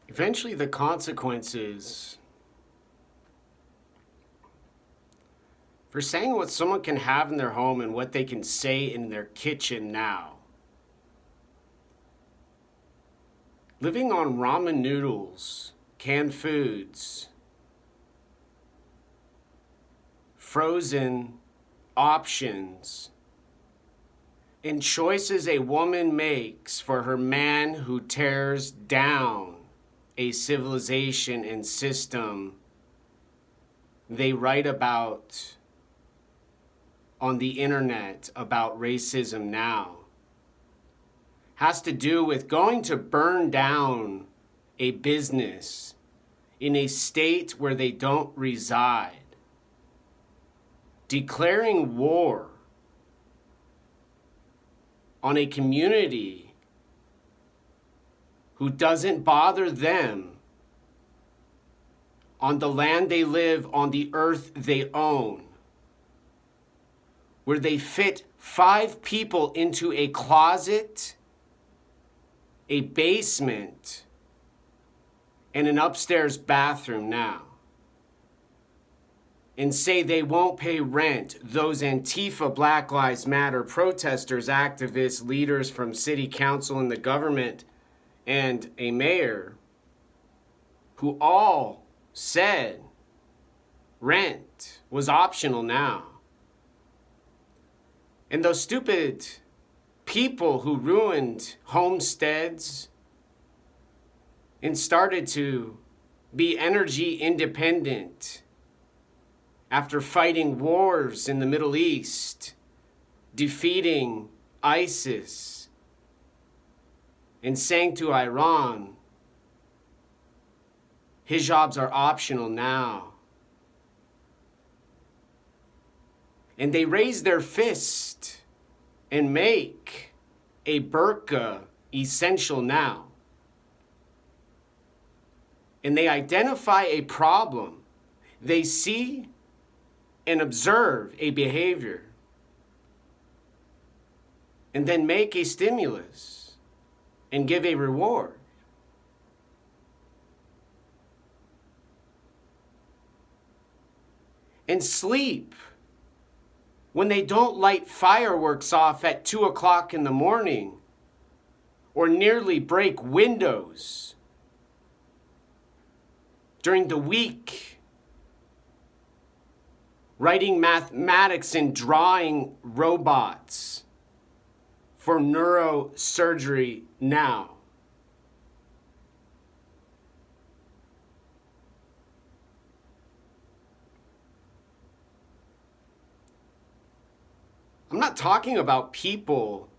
Eventually, the consequences for saying what someone can have in their home and what they can say in their kitchen now. Living on ramen noodles, canned foods, frozen options, and choices a woman makes for her man who tears down a civilization and system they write about on the internet about racism now has to do with going to burn down a business in a state where they don't reside, declaring war on a community who doesn't bother them, on the land they live, on the earth they own, where they fit 5 people into a closet, a basement, and an upstairs bathroom now, and say they won't pay rent, those Antifa, Black Lives Matter protesters, activists, leaders from city council and the government, and a mayor, who all said rent was optional now. And those stupid people who ruined homesteads and started to be energy independent after fighting wars in the Middle East, defeating ISIS, and saying to Iran, hijabs are optional now. And they raise their fist and make a burqa essential now. And they identify a problem. They see and observe a behavior, and then make a stimulus and give a reward. And sleep when they don't light fireworks off at 2 o'clock in the morning or nearly break windows during the week, writing mathematics and drawing robots for neurosurgery now. I'm not talking about people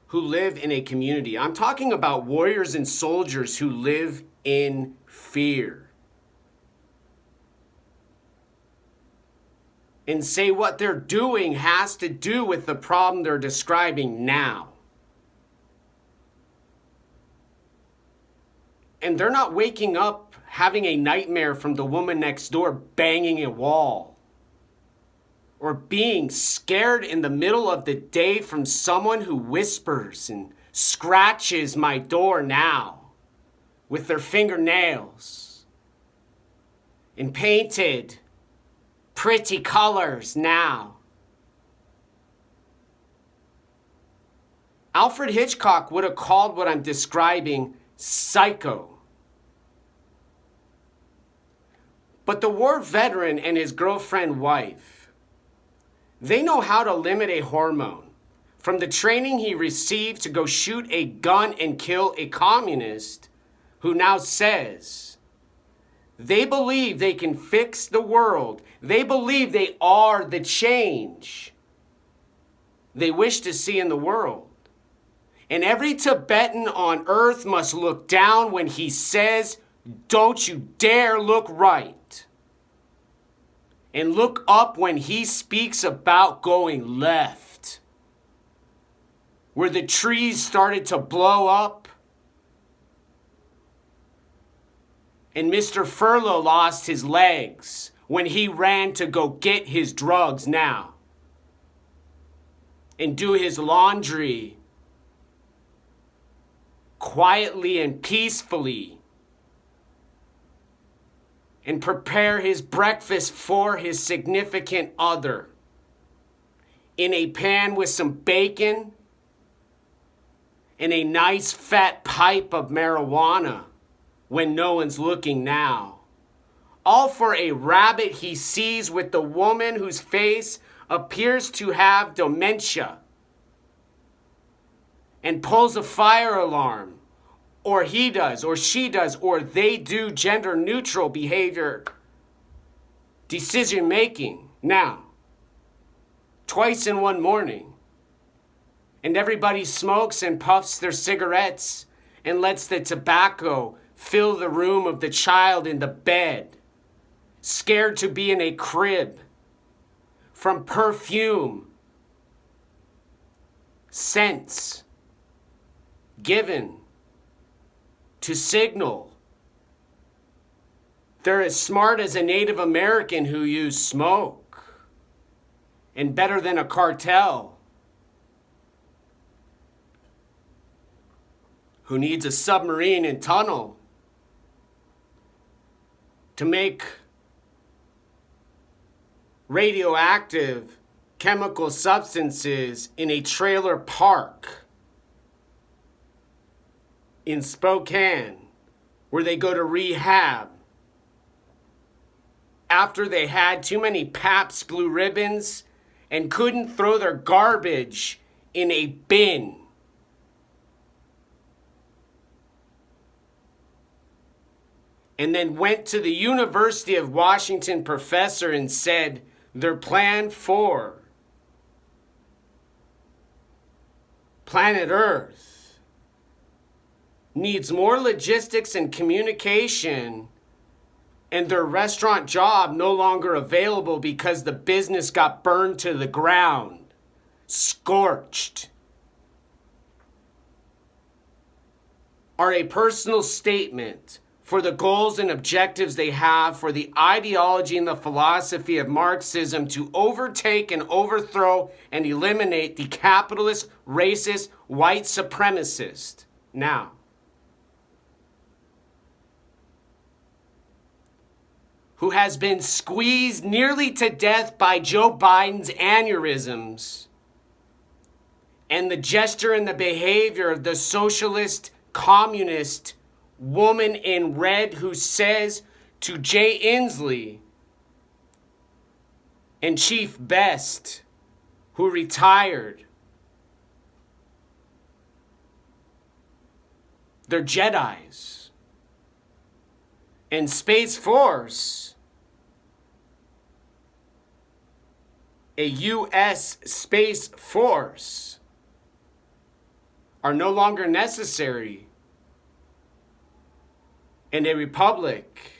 who live in a community. I'm talking about warriors and soldiers who live in fear. And say what they're doing has to do with the problem they're describing now. And they're not waking up having a nightmare from the woman next door banging a wall, or being scared in the middle of the day from someone who whispers and scratches my door now with their fingernails and painted pretty colors now. Alfred Hitchcock would have called what I'm describing psycho. But the war veteran and his girlfriend wife, they know how to limit a hormone from the training he received to go shoot a gun and kill a communist who now says they believe they can fix the world. They believe they are the change they wish to see in the world. And every Tibetan on earth must look down when he says, "Don't you dare look right." And look up when he speaks about going left, where the trees started to blow up and Mr. Furlow lost his legs when he ran to go get his drugs now and do his laundry quietly and peacefully and prepare his breakfast for his significant other in a pan with some bacon and a nice fat pipe of marijuana when no one's looking now. All for a rabbit he sees with the woman whose face appears to have dementia and pulls a fire alarm, or he does, or she does, or they do gender neutral behavior decision making now, twice in one morning. And everybody smokes and puffs their cigarettes and lets the tobacco fill the room of the child in the bed, scared to be in a crib, from perfume, scents given to signal they're as smart as a Native American who used smoke, and better than a cartel who needs a submarine and tunnel to make radioactive chemical substances in a trailer park in Spokane, where they go to rehab after they had too many Pabst Blue Ribbons and couldn't throw their garbage in a bin. And then went to the University of Washington professor and said their plan for planet Earth needs more logistics and communication, and their restaurant job no longer available because the business got burned to the ground, scorched, are a personal statement for the goals and objectives they have for the ideology and the philosophy of Marxism to overtake and overthrow and eliminate the capitalist, racist, white supremacist. Now, who has been squeezed nearly to death by Joe Biden's aneurysms and the gesture and the behavior of the socialist, communist woman in red who says to Jay Inslee and Chief Best, who retired, they're Jedis. And Space Force, a U.S. Space Force, are no longer necessary in a republic.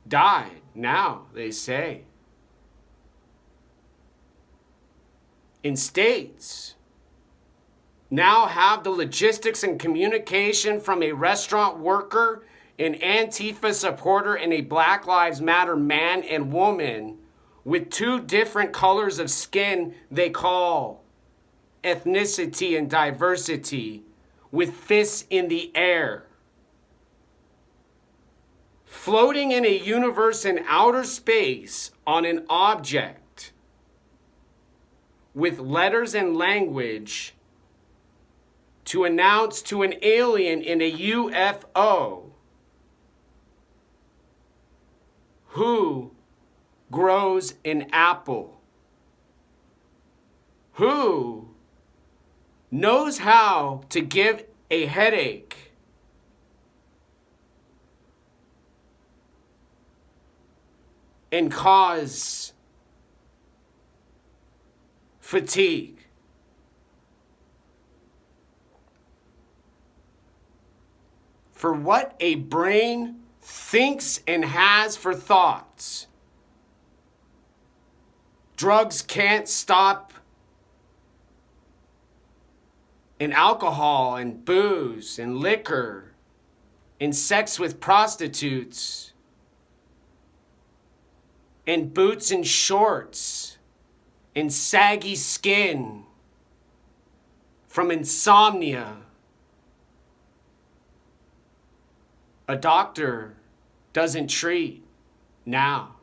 Died now, they say. In states now have the logistics and communication from a restaurant worker, an Antifa supporter, and a Black Lives Matter man and woman with two different colors of skin they call ethnicity and diversity, with fists in the air, floating in a universe in outer space on an object with letters and language to announce to an alien in a UFO who grows an apple, who knows how to give a headache, and cause fatigue. For what a brain thinks and has for thoughts, drugs can't stop, and alcohol and booze and liquor and sex with prostitutes and boots and shorts and saggy skin from insomnia A doctor doesn't treat now.